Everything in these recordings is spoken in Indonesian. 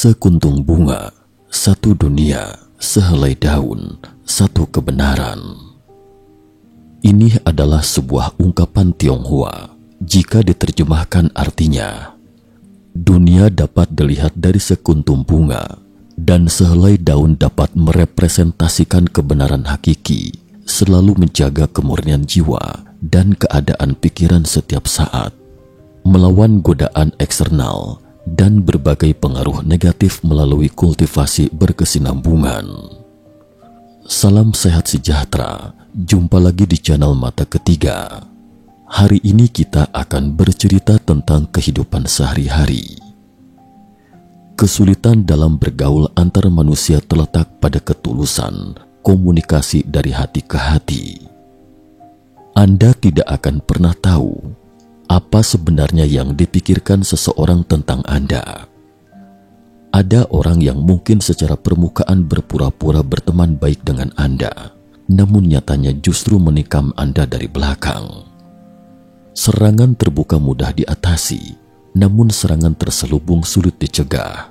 Sekuntung bunga, satu dunia, sehelai daun, satu kebenaran. Ini adalah sebuah ungkapan Tionghoa. Jika diterjemahkan artinya, dunia dapat dilihat dari sekuntum bunga, dan sehelai daun dapat merepresentasikan kebenaran hakiki, selalu menjaga kemurnian jiwa dan keadaan pikiran setiap saat, melawan godaan eksternal dan berbagai pengaruh negatif melalui kultivasi berkesinambungan. Salam sehat sejahtera, jumpa lagi di channel Mata Ketiga. Hari ini kita akan bercerita tentang kehidupan sehari-hari. Kesulitan dalam bergaul antar manusia terletak pada ketulusan komunikasi dari hati ke hati. Anda tidak akan pernah tahu apa sebenarnya yang dipikirkan seseorang tentang Anda. Ada orang yang mungkin secara permukaan berpura-pura berteman baik dengan Anda, namun nyatanya justru menikam Anda dari belakang. Serangan terbuka mudah diatasi, namun serangan terselubung sulit dicegah.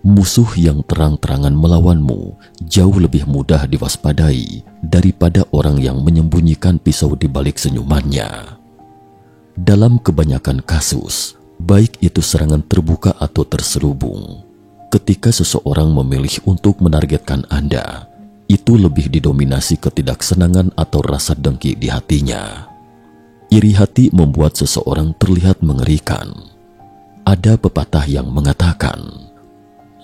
Musuh yang terang-terangan melawanmu jauh lebih mudah diwaspadai daripada orang yang menyembunyikan pisau di balik senyumannya. Dalam kebanyakan kasus, baik itu serangan terbuka atau terselubung, ketika seseorang memilih untuk menargetkan Anda, itu lebih didominasi ketidaksenangan atau rasa dengki di hatinya. Iri hati membuat seseorang terlihat mengerikan. Ada pepatah yang mengatakan,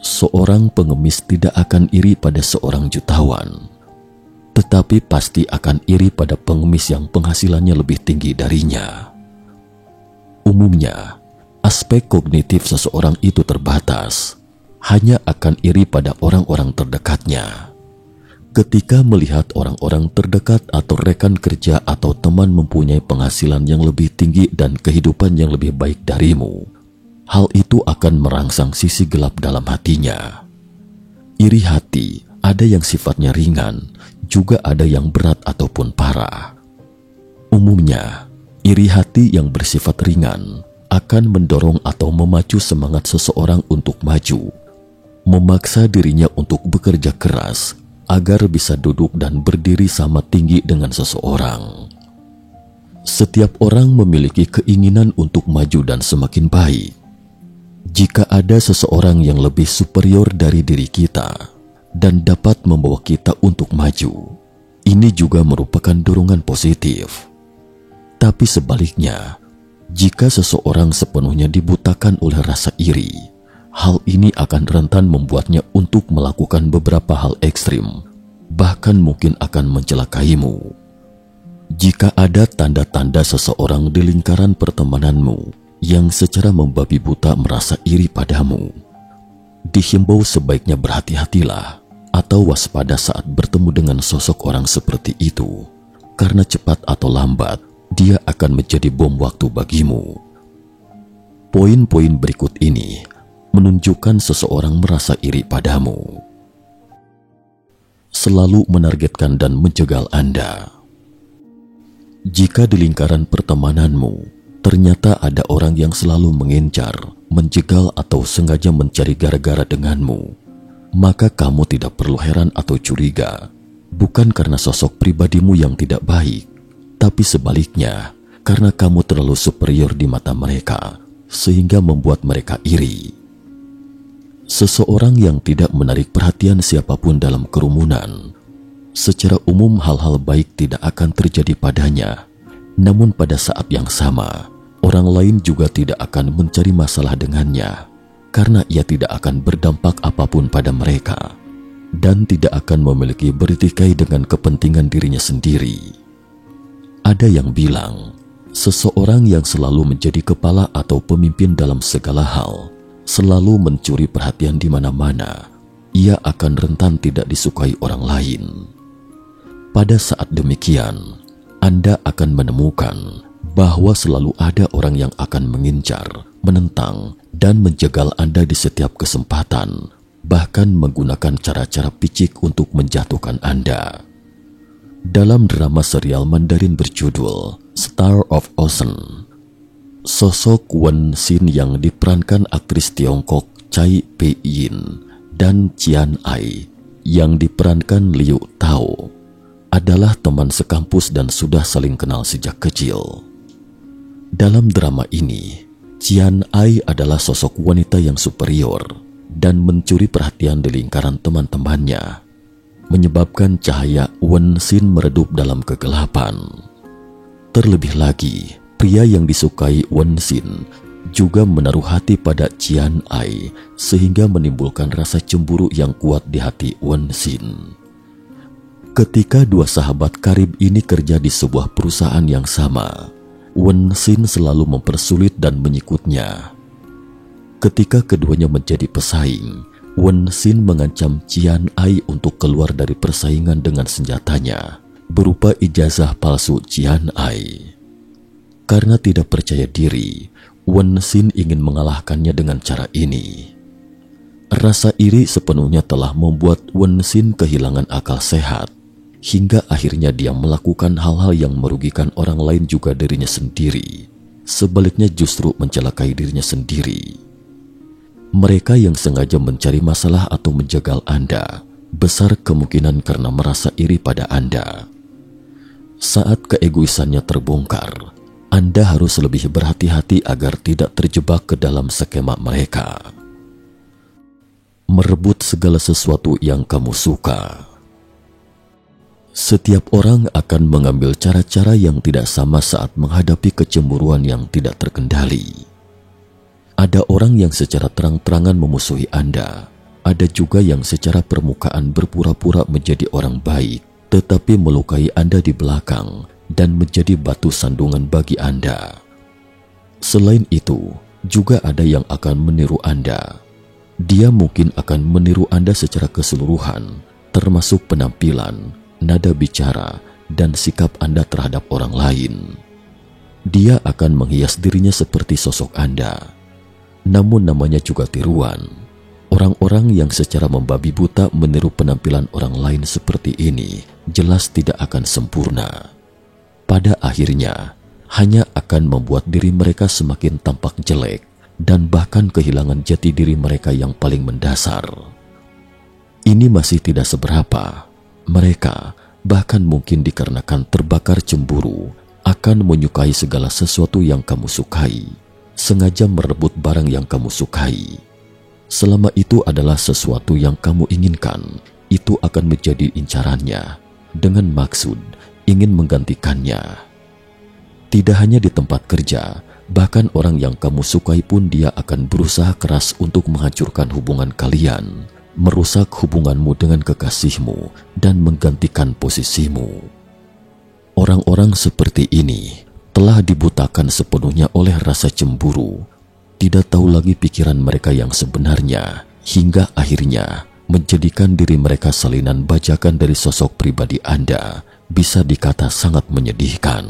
seorang pengemis tidak akan iri pada seorang jutawan, tetapi pasti akan iri pada pengemis yang penghasilannya lebih tinggi darinya. Umumnya, aspek kognitif seseorang itu terbatas, hanya akan iri pada orang-orang terdekatnya. Ketika melihat orang-orang terdekat atau rekan kerja atau teman mempunyai penghasilan yang lebih tinggi dan kehidupan yang lebih baik darimu, hal itu akan merangsang sisi gelap dalam hatinya. Iri hati ada yang sifatnya ringan, juga ada yang berat ataupun parah. Umumnya, iri hati yang bersifat ringan akan mendorong atau memacu semangat seseorang untuk maju, memaksa dirinya untuk bekerja keras agar bisa duduk dan berdiri sama tinggi dengan seseorang. Setiap orang memiliki keinginan untuk maju dan semakin baik. Jika ada seseorang yang lebih superior dari diri kita dan dapat membawa kita untuk maju, ini juga merupakan dorongan positif. Tapi sebaliknya, jika seseorang sepenuhnya dibutakan oleh rasa iri, hal ini akan rentan membuatnya untuk melakukan beberapa hal ekstrim, bahkan mungkin akan mencelakaimu. Jika ada tanda-tanda seseorang di lingkaran pertemananmu yang secara membabi buta merasa iri padamu, dihimbau sebaiknya berhati-hatilah atau waspada saat bertemu dengan sosok orang seperti itu, karena cepat atau lambat dia akan menjadi bom waktu bagimu. Poin-poin berikut ini menunjukkan seseorang merasa iri padamu. Selalu menargetkan dan menjegal Anda. Jika di lingkaran pertemananmu ternyata ada orang yang selalu mengincar, menjegal atau sengaja mencari gara-gara denganmu, maka kamu tidak perlu heran atau curiga, bukan karena sosok pribadimu yang tidak baik, tapi sebaliknya, karena kamu terlalu superior di mata mereka, sehingga membuat mereka iri. Seseorang yang tidak menarik perhatian siapapun dalam kerumunan, secara umum hal-hal baik tidak akan terjadi padanya. Namun pada saat yang sama, orang lain juga tidak akan mencari masalah dengannya, karena ia tidak akan berdampak apapun pada mereka, dan tidak akan memiliki bertikai dengan kepentingan dirinya sendiri. Ada yang bilang, seseorang yang selalu menjadi kepala atau pemimpin dalam segala hal, selalu mencuri perhatian di mana-mana, ia akan rentan tidak disukai orang lain. Pada saat demikian, Anda akan menemukan bahwa selalu ada orang yang akan mengincar, menentang, dan menjegal Anda di setiap kesempatan, bahkan menggunakan cara-cara picik untuk menjatuhkan Anda. Dalam drama serial Mandarin berjudul Star of Ocean, sosok Wen Xin yang diperankan aktris Tiongkok Cai Pei-yin dan Cian Ai yang diperankan Liu Tao adalah teman sekampus dan sudah saling kenal sejak kecil. Dalam drama ini, Cian Ai adalah sosok wanita yang superior dan mencuri perhatian di lingkaran teman-temannya, menyebabkan cahaya Wen Xin meredup dalam kegelapan. Terlebih lagi, pria yang disukai Wen Xin juga menaruh hati pada Cian Ai sehingga menimbulkan rasa cemburu yang kuat di hati Wen Xin. Ketika dua sahabat karib ini kerja di sebuah perusahaan yang sama, Wen Xin selalu mempersulit dan menyikutnya. Ketika keduanya menjadi pesaing, Wen Xin mengancam Cian Ai untuk keluar dari persaingan dengan senjatanya, berupa ijazah palsu Cian Ai. Karena tidak percaya diri, Wen Xin ingin mengalahkannya dengan cara ini. Rasa iri sepenuhnya telah membuat Wen Xin kehilangan akal sehat, hingga akhirnya dia melakukan hal-hal yang merugikan orang lain juga dirinya sendiri. Sebaliknya justru mencelakai dirinya sendiri. Mereka yang sengaja mencari masalah atau menjegal Anda, besar kemungkinan karena merasa iri pada Anda. Saat keegoisannya terbongkar, Anda harus lebih berhati-hati agar tidak terjebak ke dalam skema mereka. Merebut segala sesuatu yang kamu suka. Setiap orang akan mengambil cara-cara yang tidak sama saat menghadapi kecemburuan yang tidak terkendali. Ada orang yang secara terang-terangan memusuhi Anda. Ada juga yang secara permukaan berpura-pura menjadi orang baik, tetapi melukai Anda di belakang dan menjadi batu sandungan bagi Anda. Selain itu, juga ada yang akan meniru Anda. Dia mungkin akan meniru Anda secara keseluruhan, termasuk penampilan, nada bicara, dan sikap Anda terhadap orang lain. Dia akan menghias dirinya seperti sosok Anda. Namun namanya juga tiruan. Orang-orang yang secara membabi buta meniru penampilan orang lain seperti ini jelas tidak akan sempurna. Pada akhirnya, hanya akan membuat diri mereka semakin tampak jelek dan bahkan kehilangan jati diri mereka yang paling mendasar. Ini masih tidak seberapa. Mereka, bahkan mungkin dikarenakan terbakar cemburu, akan menyukai segala sesuatu yang kamu sukai, sengaja merebut barang yang kamu sukai. Selama itu adalah sesuatu yang kamu inginkan, itu akan menjadi incarannya dengan maksud ingin menggantikannya. Tidak hanya di tempat kerja, bahkan orang yang kamu sukai pun dia akan berusaha keras untuk menghancurkan hubungan kalian, merusak hubunganmu dengan kekasihmu, dan menggantikan posisimu. Orang-orang seperti ini telah dibutakan sepenuhnya oleh rasa cemburu, tidak tahu lagi pikiran mereka yang sebenarnya, hingga akhirnya menjadikan diri mereka salinan bajakan dari sosok pribadi Anda. Bisa dikata sangat menyedihkan.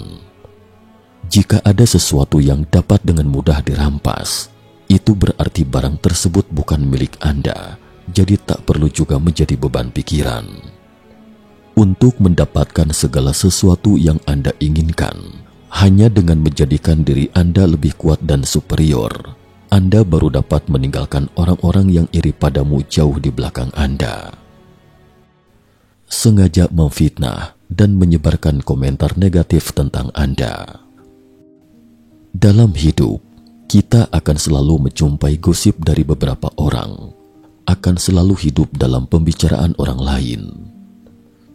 Jika ada sesuatu yang dapat dengan mudah dirampas, itu berarti barang tersebut bukan milik Anda, jadi tak perlu juga menjadi beban pikiran. Untuk mendapatkan segala sesuatu yang Anda inginkan, hanya dengan menjadikan diri Anda lebih kuat dan superior, Anda baru dapat meninggalkan orang-orang yang iri padamu jauh di belakang Anda. Sengaja memfitnah dan menyebarkan komentar negatif tentang Anda. Dalam hidup, kita akan selalu menjumpai gosip dari beberapa orang, akan selalu hidup dalam pembicaraan orang lain.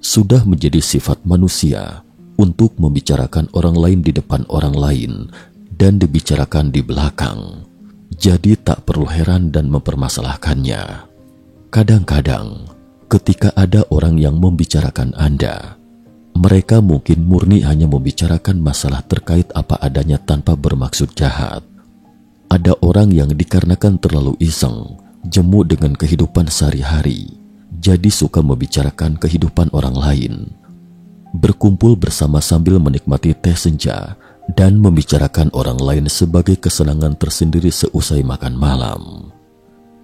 Sudah menjadi sifat manusia untuk membicarakan orang lain di depan orang lain dan dibicarakan di belakang. Jadi tak perlu heran dan mempermasalahkannya. Kadang-kadang, ketika ada orang yang membicarakan Anda, mereka mungkin murni hanya membicarakan masalah terkait apa adanya tanpa bermaksud jahat. Ada orang yang dikarenakan terlalu iseng, jemu dengan kehidupan sehari-hari, jadi suka membicarakan kehidupan orang lain. Berkumpul bersama sambil menikmati teh senja dan membicarakan orang lain sebagai kesenangan tersendiri seusai makan malam.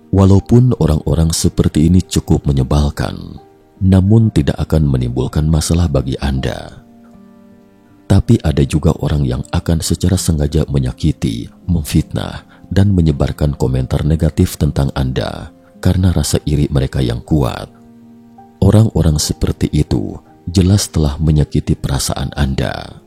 Walaupun orang-orang seperti ini cukup menyebalkan, namun tidak akan menimbulkan masalah bagi Anda. Tapi ada juga orang yang akan secara sengaja menyakiti, memfitnah, dan menyebarkan komentar negatif tentang Anda karena rasa iri mereka yang kuat. Orang-orang seperti itu jelas telah menyakiti perasaan Anda.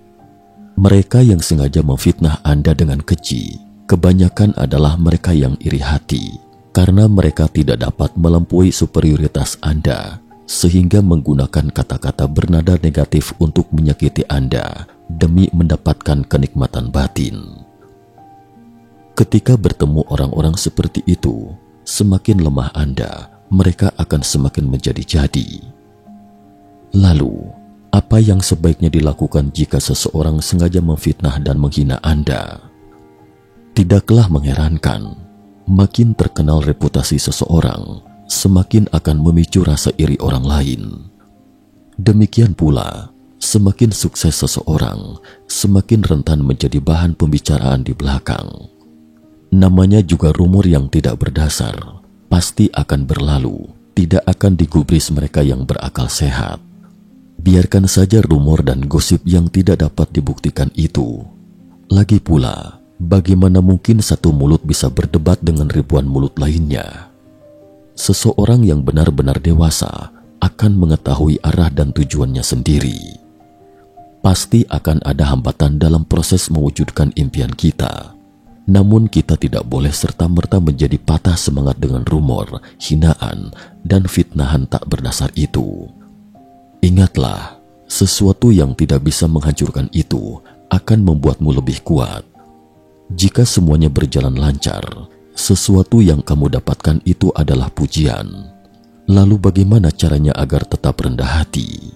Mereka yang sengaja memfitnah Anda dengan keji, kebanyakan adalah mereka yang iri hati karena mereka tidak dapat melampaui superioritas Anda, sehingga menggunakan kata-kata bernada negatif untuk menyakiti Anda demi mendapatkan kenikmatan batin. Ketika bertemu orang-orang seperti itu, semakin lemah Anda, mereka akan semakin menjadi-jadi. Lalu, apa yang sebaiknya dilakukan jika seseorang sengaja memfitnah dan menghina Anda? Tidaklah mengherankan, makin terkenal reputasi seseorang, semakin akan memicu rasa iri orang lain. Demikian pula, semakin sukses seseorang, semakin rentan menjadi bahan pembicaraan di belakang. Namanya juga rumor yang tidak berdasar, pasti akan berlalu, tidak akan digubris mereka yang berakal sehat. Biarkan saja rumor dan gosip yang tidak dapat dibuktikan itu. Lagi pula, bagaimana mungkin satu mulut bisa berdebat dengan ribuan mulut lainnya? Seseorang yang benar-benar dewasa akan mengetahui arah dan tujuannya sendiri. Pasti akan ada hambatan dalam proses mewujudkan impian kita. Namun kita tidak boleh serta-merta menjadi patah semangat dengan rumor, hinaan, dan fitnahan tak berdasar itu. Ingatlah, sesuatu yang tidak bisa menghancurkan itu akan membuatmu lebih kuat. Jika semuanya berjalan lancar, sesuatu yang kamu dapatkan itu adalah pujian. Lalu bagaimana caranya agar tetap rendah hati?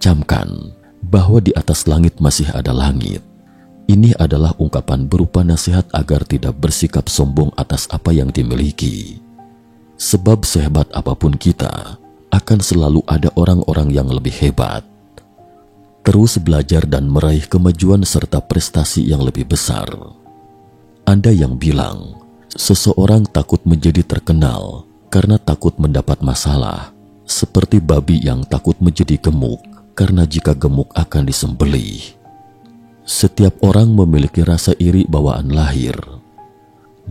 Camkan bahwa di atas langit masih ada langit. Ini adalah ungkapan berupa nasihat agar tidak bersikap sombong atas apa yang dimiliki. Sebab sehebat apapun kita, akan selalu ada orang-orang yang lebih hebat. Terus belajar dan meraih kemajuan serta prestasi yang lebih besar. Anda yang bilang, seseorang takut menjadi terkenal karena takut mendapat masalah, seperti babi yang takut menjadi gemuk karena jika gemuk akan disembelih. Setiap orang memiliki rasa iri bawaan lahir.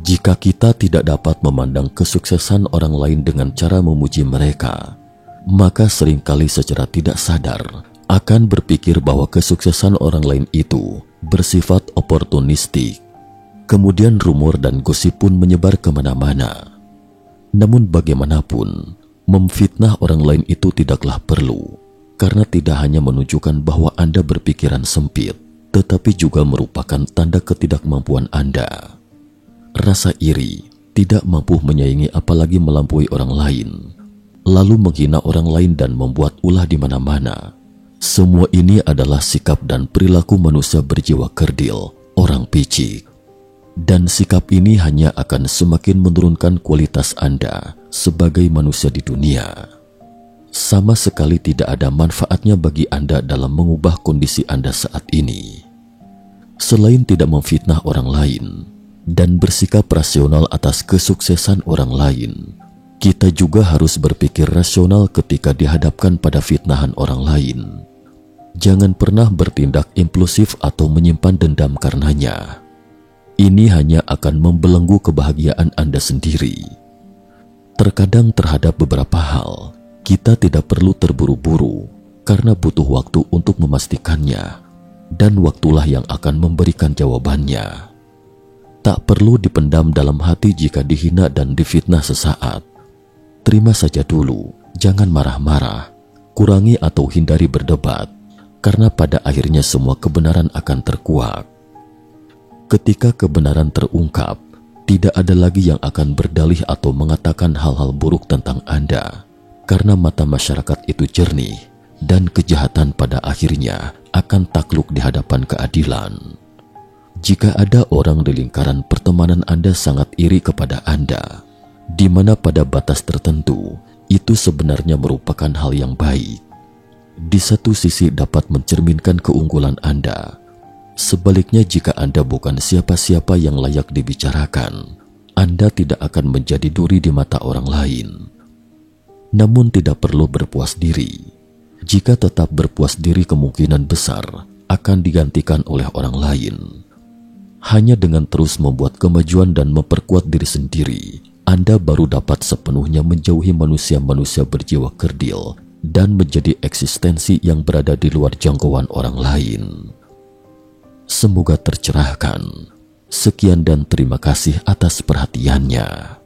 Jika kita tidak dapat memandang kesuksesan orang lain dengan cara memuji mereka, maka seringkali secara tidak sadar akan berpikir bahwa kesuksesan orang lain itu bersifat oportunistik. Kemudian rumor dan gosip pun menyebar kemana-mana. Namun bagaimanapun, memfitnah orang lain itu tidaklah perlu, karena tidak hanya menunjukkan bahwa Anda berpikiran sempit, tetapi juga merupakan tanda ketidakmampuan Anda. Rasa iri, tidak mampu menyaingi apalagi melampaui orang lain, lalu menghina orang lain dan membuat ulah di mana-mana. Semua ini adalah sikap dan perilaku manusia berjiwa kerdil, orang picik. Dan sikap ini hanya akan semakin menurunkan kualitas Anda sebagai manusia di dunia. Sama sekali tidak ada manfaatnya bagi Anda dalam mengubah kondisi Anda saat ini. Selain tidak memfitnah orang lain dan bersikap rasional atas kesuksesan orang lain, kita juga harus berpikir rasional ketika dihadapkan pada fitnahan orang lain. Jangan pernah bertindak impulsif atau menyimpan dendam karenanya. Ini hanya akan membelenggu kebahagiaan Anda sendiri. Terkadang terhadap beberapa hal, kita tidak perlu terburu-buru karena butuh waktu untuk memastikannya, dan waktulah yang akan memberikan jawabannya. Tak perlu dipendam dalam hati jika dihina dan difitnah sesaat. Terima saja dulu, jangan marah-marah, kurangi atau hindari berdebat, karena pada akhirnya semua kebenaran akan terkuak. Ketika kebenaran terungkap, tidak ada lagi yang akan berdalih atau mengatakan hal-hal buruk tentang Anda, karena mata masyarakat itu jernih dan kejahatan pada akhirnya akan takluk di hadapan keadilan. Jika ada orang di lingkaran pertemanan Anda sangat iri kepada Anda, di mana pada batas tertentu itu sebenarnya merupakan hal yang baik. Di satu sisi dapat mencerminkan keunggulan Anda. Sebaliknya, jika Anda bukan siapa-siapa yang layak dibicarakan, Anda tidak akan menjadi duri di mata orang lain. Namun tidak perlu berpuas diri. Jika tetap berpuas diri, kemungkinan besar akan digantikan oleh orang lain. Hanya dengan terus membuat kemajuan dan memperkuat diri sendiri, Anda baru dapat sepenuhnya menjauhi manusia-manusia berjiwa kerdil dan menjadi eksistensi yang berada di luar jangkauan orang lain. Semoga tercerahkan. Sekian dan terima kasih atas perhatiannya.